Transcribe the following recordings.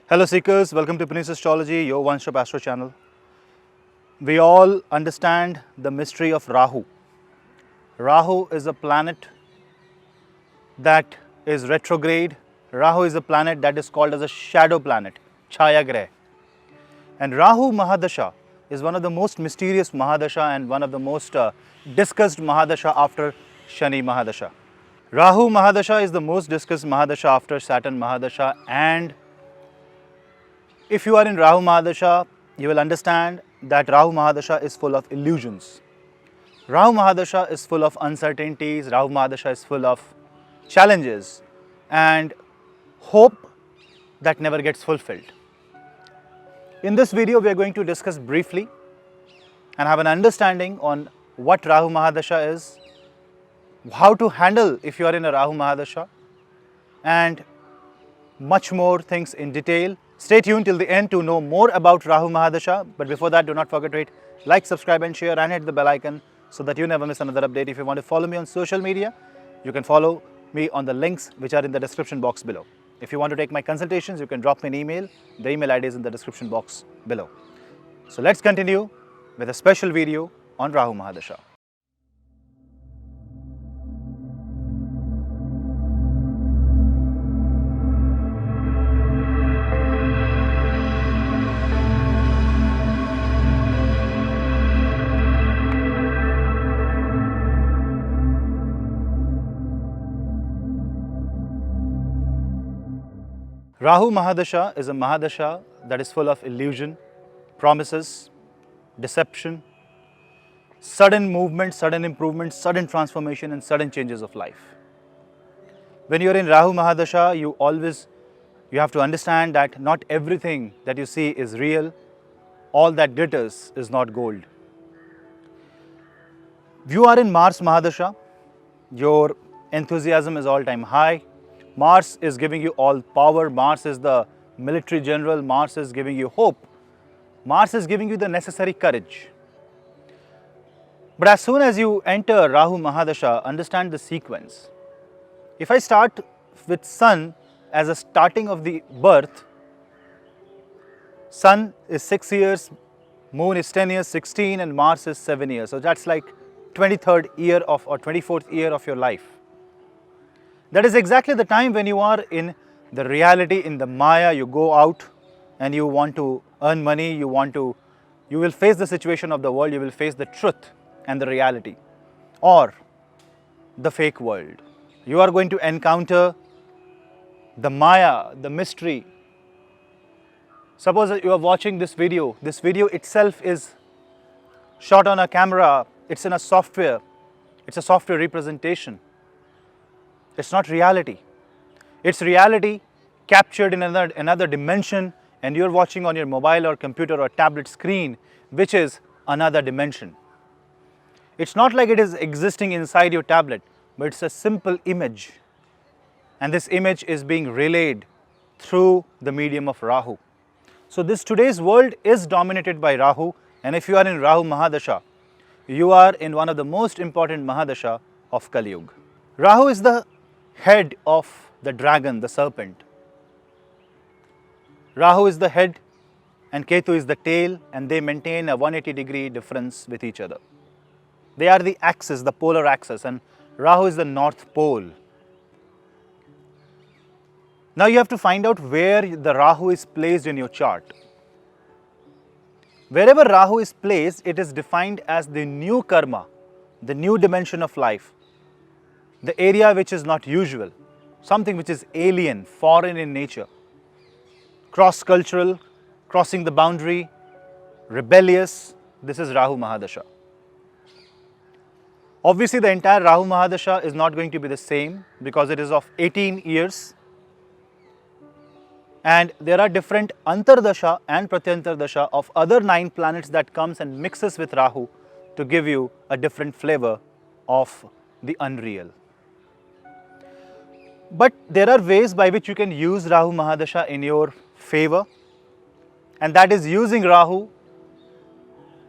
Hello seekers, welcome to Punneits Astrology, your one-stop astro channel. We all understand the mystery of Rahu. Rahu is a planet that is retrograde. Rahu is a planet that is called as a shadow planet, Chaya Grah. And Rahu Mahadasha is one of the most mysterious Mahadasha and one of the most discussed Mahadasha after Shani Mahadasha. Rahu Mahadasha is the most discussed Mahadasha after Saturn Mahadasha, and if you are in Rahu Mahadasha, you will understand that Rahu Mahadasha is full of illusions. Rahu Mahadasha is full of uncertainties, Rahu Mahadasha is full of challenges and hope that never gets fulfilled. In this video, we are going to discuss briefly and have an understanding on what Rahu Mahadasha is, how to handle if you are in a Rahu Mahadasha, and much more things in detail. Stay tuned till the end to know more about Rahu Mahadasha. But before that, do not forget to hit like, subscribe and share and hit the bell icon so that you never miss another update. If you want to follow me on social media, you can follow me on the links which are in the description box below. If you want to take my consultations, you can drop me an email. The email ID is in the description box below. So let's continue with a special video on Rahu Mahadasha. Rahu Mahadasha is a Mahadasha that is full of illusion, promises, deception, sudden movement, sudden improvement, sudden transformation and sudden changes of life. When you are in Rahu Mahadasha, you have to understand that not everything that you see is real. All that glitters is not gold. If you are in Mars Mahadasha, your enthusiasm is all-time high. Mars is giving you all power. Mars is the military general. Mars is giving you hope. Mars is giving you the necessary courage. But as soon as you enter Rahu Mahadasha, understand the sequence. If I start with Sun as a starting of the birth, Sun is 6 years, Moon is 10 years, 16, and Mars is 7 years. So that's like 23rd year of or 24th year of your life. That is exactly the time when you are in the reality, in the Maya. You go out and you want to earn money, you will face the situation of the world, you will face the truth and the reality or the fake world. You are going to encounter the Maya, the mystery. Suppose that you are watching this video itself is shot on a camera, it's in a software, it's a software representation. It's not reality. It's reality captured in another dimension, and you're watching on your mobile or computer or tablet screen, which is another dimension. It's not like it is existing inside your tablet, but it's a simple image. And this image is being relayed through the medium of Rahu. So today's world is dominated by Rahu, and if you are in Rahu Mahadasha, you are in one of the most important Mahadasha of Kali Yuga. Rahu is the head of the dragon, the serpent. Rahu is the head and Ketu is the tail, and they maintain a 180-degree difference with each other. They are the axis, the polar axis, and Rahu is the north pole. Now you have to find out where the Rahu is placed in your chart. Wherever Rahu is placed, it is defined as the new karma, the new dimension of life. The area which is not usual, something which is alien, foreign in nature, cross-cultural, crossing the boundary, rebellious. This is Rahu Mahadasha. Obviously, the entire Rahu Mahadasha is not going to be the same because it is of 18 years. And there are different Antardasha and Pratyantardasha of other 9 planets that comes and mixes with Rahu to give you a different flavor of the unreal. But there are ways by which you can use Rahu Mahadasha in your favor, and that is using Rahu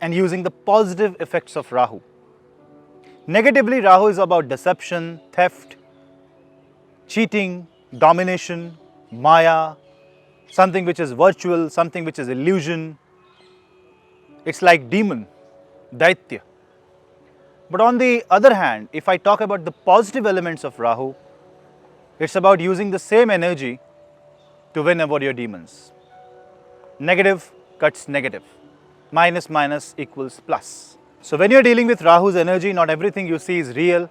and using the positive effects of Rahu. Negatively, Rahu is about deception, theft, cheating, domination, Maya, something which is virtual, something which is illusion. It's like demon, Daitya. But on the other hand, if I talk about the positive elements of Rahu, it's about using the same energy to win over your demons. Negative cuts negative. Minus minus equals plus. So when you're dealing with Rahu's energy, not everything you see is real.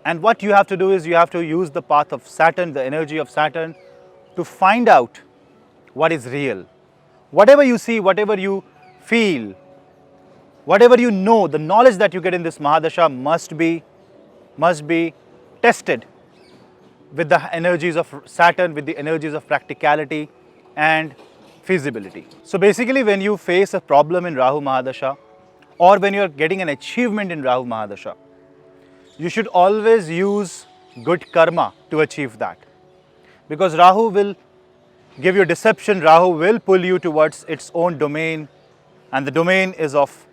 And what you have to do is you have to use the path of Saturn, the energy of Saturn, to find out what is real. Whatever you see, whatever you feel, whatever you know, the knowledge that you get in this Mahadasha must be tested with the energies of Saturn, with the energies of practicality and feasibility. So basically, when you face a problem in Rahu Mahadasha, or when you are getting an achievement in Rahu Mahadasha, you should always use good karma to achieve that. Because Rahu will give you deception, Rahu will pull you towards its own domain, and the domain is of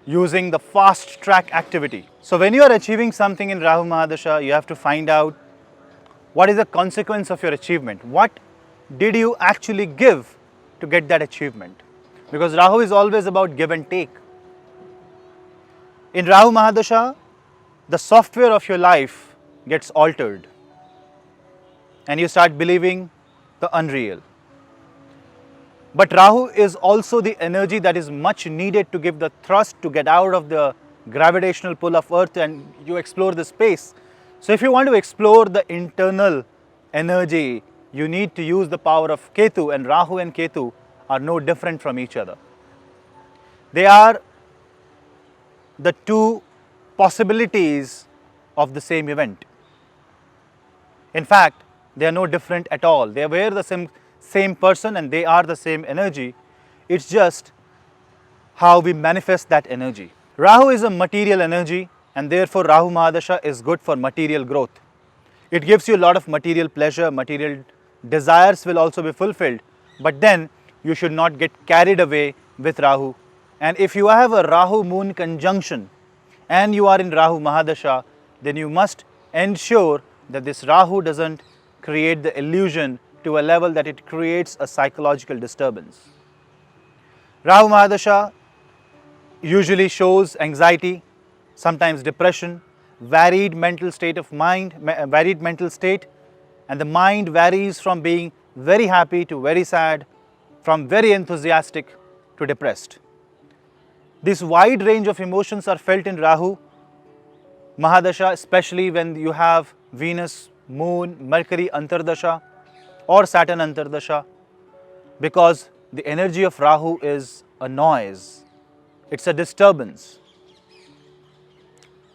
using the fast track activity. So when you are achieving something in Rahu Mahadasha, you have to find out what is the consequence of your achievement. What did you actually give to get that achievement? Because Rahu is always about give and take. In Rahu Mahadasha, the software of your life gets altered and you start believing the unreal. But Rahu is also the energy that is much needed to give the thrust to get out of the gravitational pull of Earth and you explore the space. So if you want to explore the internal energy, you need to use the power of Ketu, and Rahu and Ketu are no different from each other. They are the two possibilities of the same event. In fact, they are no different at all. They were the same person and they are the same energy. It's just how we manifest that energy. Rahu is a material energy, and therefore Rahu Mahadasha is good for material growth. It gives you a lot of material pleasure, material desires will also be fulfilled, but then you should not get carried away with Rahu. And if you have a Rahu Moon conjunction and you are in Rahu Mahadasha, then you must ensure that this Rahu doesn't create the illusion to a level that it creates a psychological disturbance. Rahu Mahadasha usually shows anxiety, sometimes depression, varied mental state of mind, varied mental state, and the mind varies from being very happy to very sad, from very enthusiastic to depressed. This wide range of emotions are felt in Rahu Mahadasha, especially when you have Venus, Moon, Mercury Antardasha or Saturn Antardasha, because the energy of Rahu is a noise, it's a disturbance,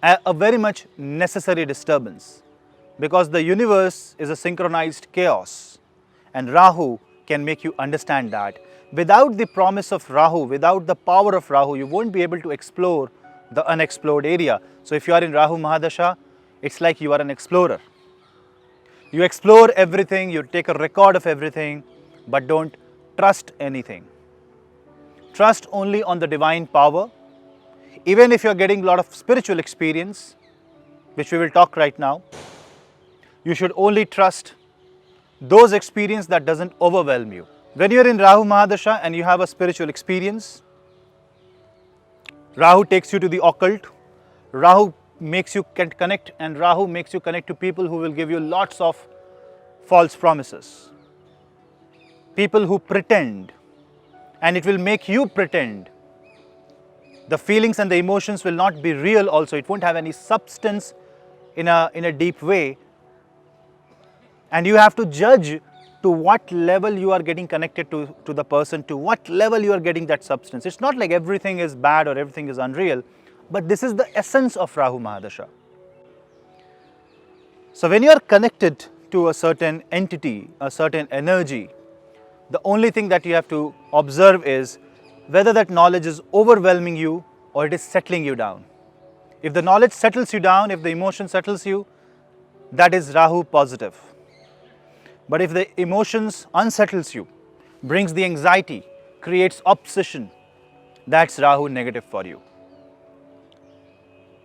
a very much necessary disturbance, because the universe is a synchronized chaos and Rahu can make you understand that. Without the promise of Rahu, without the power of Rahu, you won't be able to explore the unexplored area. So if you are in Rahu Mahadasha, it's like you are an explorer. You explore everything, you take a record of everything, but don't trust anything. Trust only on the divine power. Even if you are getting a lot of spiritual experience, which we will talk right now, you should only trust those experiences that doesn't overwhelm you. When you are in Rahu Mahadasha and you have a spiritual experience, Rahu takes you to the occult, Rahu makes you connect, and Rahu makes you connect to people who will give you lots of false promises. People who pretend, and it will make you pretend. The feelings and the emotions will not be real also, it won't have any substance in a deep way. And you have to judge to what level you are getting connected to the person, to what level you are getting that substance. It's not like everything is bad or everything is unreal, but this is the essence of Rahu Mahadasha. So when you are connected to a certain entity, a certain energy, the only thing that you have to observe is whether that knowledge is overwhelming you or it is settling you down. If the knowledge settles you down, if the emotion settles you, that is Rahu positive. But if the emotions unsettles you, brings the anxiety, creates obsession, that's Rahu negative for you.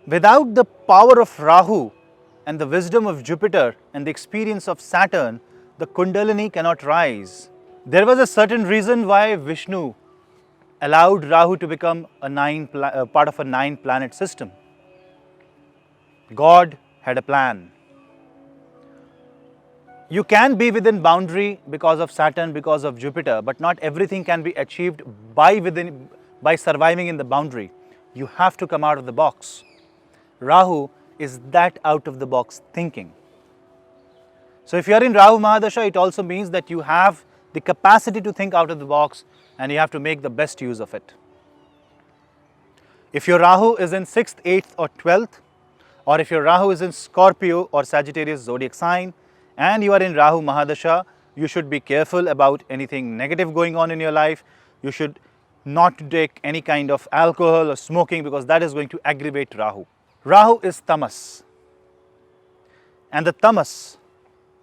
Without the power of Rahu and the wisdom of Jupiter and the experience of Saturn, the Kundalini cannot rise. There was a certain reason why Vishnu allowed Rahu to become a part of a 9-planet system. God had a plan. You can be within boundary because of Saturn, because of Jupiter, but not everything can be achieved by surviving in the boundary. You have to come out of the box. Rahu is that out of the box thinking. So if you are in Rahu Mahadasha, it also means that you have the capacity to think out of the box and you have to make the best use of it. If your Rahu is in 6th, 8th or 12th, or if your Rahu is in Scorpio or Sagittarius zodiac sign and you are in Rahu Mahadasha, you should be careful about anything negative going on in your life. You should not take any kind of alcohol or smoking because that is going to aggravate Rahu. Rahu is tamas, and the tamas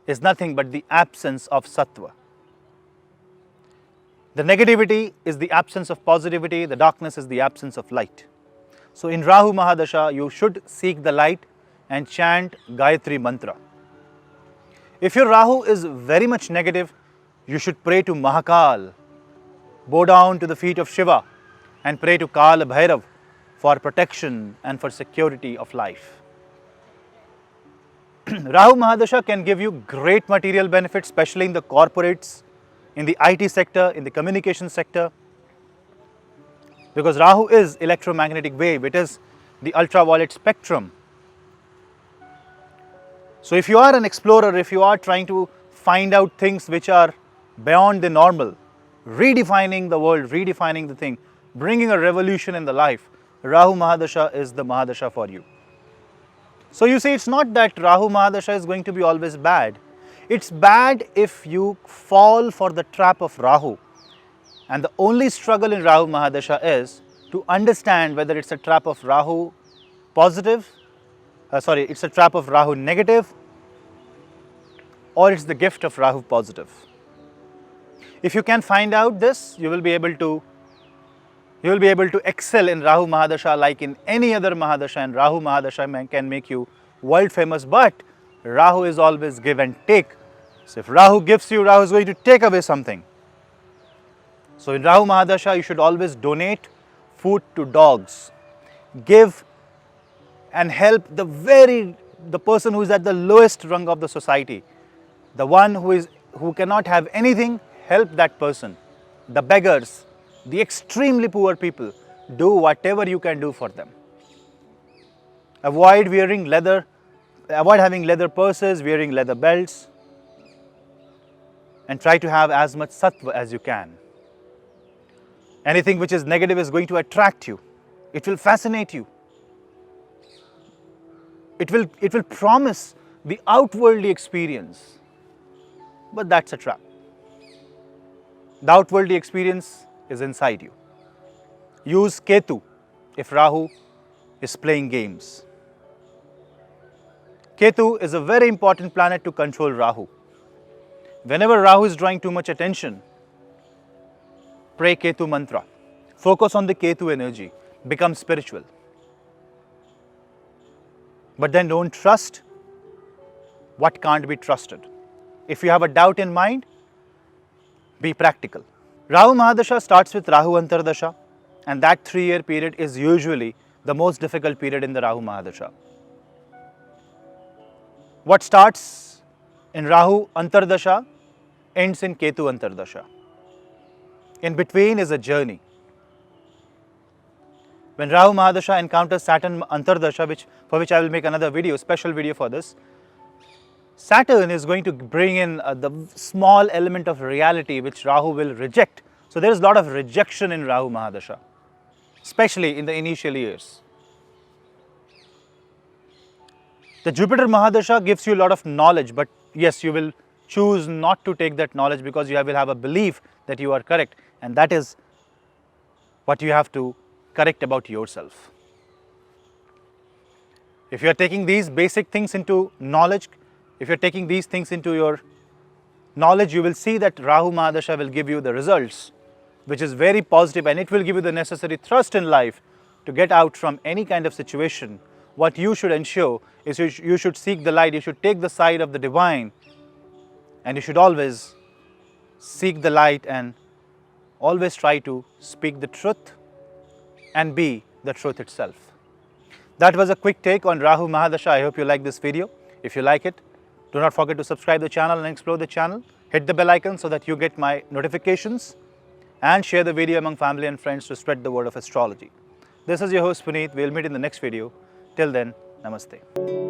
is nothing but the absence of sattva. The negativity is the absence of positivity, the darkness is the absence of light. So in Rahu Mahadasha, you should seek the light and chant Gayatri mantra. If your Rahu is very much negative, you should pray to Mahakal, bow down to the feet of Shiva and pray to Kala Bhairav for protection and for security of life. Rahu Mahadasha can give you great material benefits, especially in the corporates, in the IT sector, in the communication sector, because Rahu is electromagnetic wave, it is the ultraviolet spectrum. So if you are an explorer, if you are trying to find out things which are beyond the normal, redefining the world, redefining the thing, bringing a revolution in the life, Rahu Mahadasha is the Mahadasha for you. So you see, it's not that Rahu Mahadasha is going to be always bad. It's bad if you fall for the trap of Rahu. And the only struggle in Rahu Mahadasha is to understand whether it's a trap of Rahu positive, it's a trap of Rahu negative, or it's the gift of Rahu positive. If you can find out this, you will be able to excel in Rahu Mahadasha like in any other Mahadasha, and Rahu Mahadasha can make you world famous. But Rahu is always give and take. So if Rahu gives you, Rahu is going to take away something. So in Rahu Mahadasha, you should always donate food to dogs. Give and help the person who is at the lowest rung of the society. The one who cannot have anything, help that person. The beggars, the extremely poor people, do whatever you can do for them. Avoid having leather purses, wearing leather belts, and try to have as much sattva as you can. Anything which is negative is going to attract you. It will fascinate you. It will promise the outwardly experience, but that's a trap. The outwardly experience is inside you. Use Ketu if Rahu is playing games. Ketu is a very important planet to control Rahu. Whenever Rahu is drawing too much attention, pray Ketu mantra. Focus on the Ketu energy. Become spiritual. But then don't trust what can't be trusted. If you have a doubt in mind, be practical. Rahu Mahadasha starts with Rahu Antardasha, and that 3-year period is usually the most difficult period in the Rahu Mahadasha. What starts in Rahu Antardasha ends in Ketu Antardasha. In between is a journey. When Rahu Mahadasha encounters Saturn Antardasha, for which I will make another video, special video for this, Saturn is going to bring in the small element of reality which Rahu will reject. So there is a lot of rejection in Rahu Mahadasha, especially in the initial years. The Jupiter Mahadasha gives you a lot of knowledge, but yes, you will choose not to take that knowledge because you will have a belief that you are correct, and that is what you have to correct about yourself. If you are taking these basic things into knowledge, if you are taking these things into your knowledge, you will see that Rahu Mahadasha will give you the results, which is very positive, and it will give you the necessary thrust in life to get out from any kind of situation. What you should ensure is you should seek the light, you should take the side of the divine, and you should always seek the light and always try to speak the truth and be the truth itself. That was a quick take on Rahu Mahadasha. I hope you like this video. If you like it, do not forget to subscribe the channel and explore the channel. Hit the bell icon so that you get my notifications and share the video among family and friends to spread the word of astrology. This is your host Puneet. We'll meet in the next video. Till then, namaste.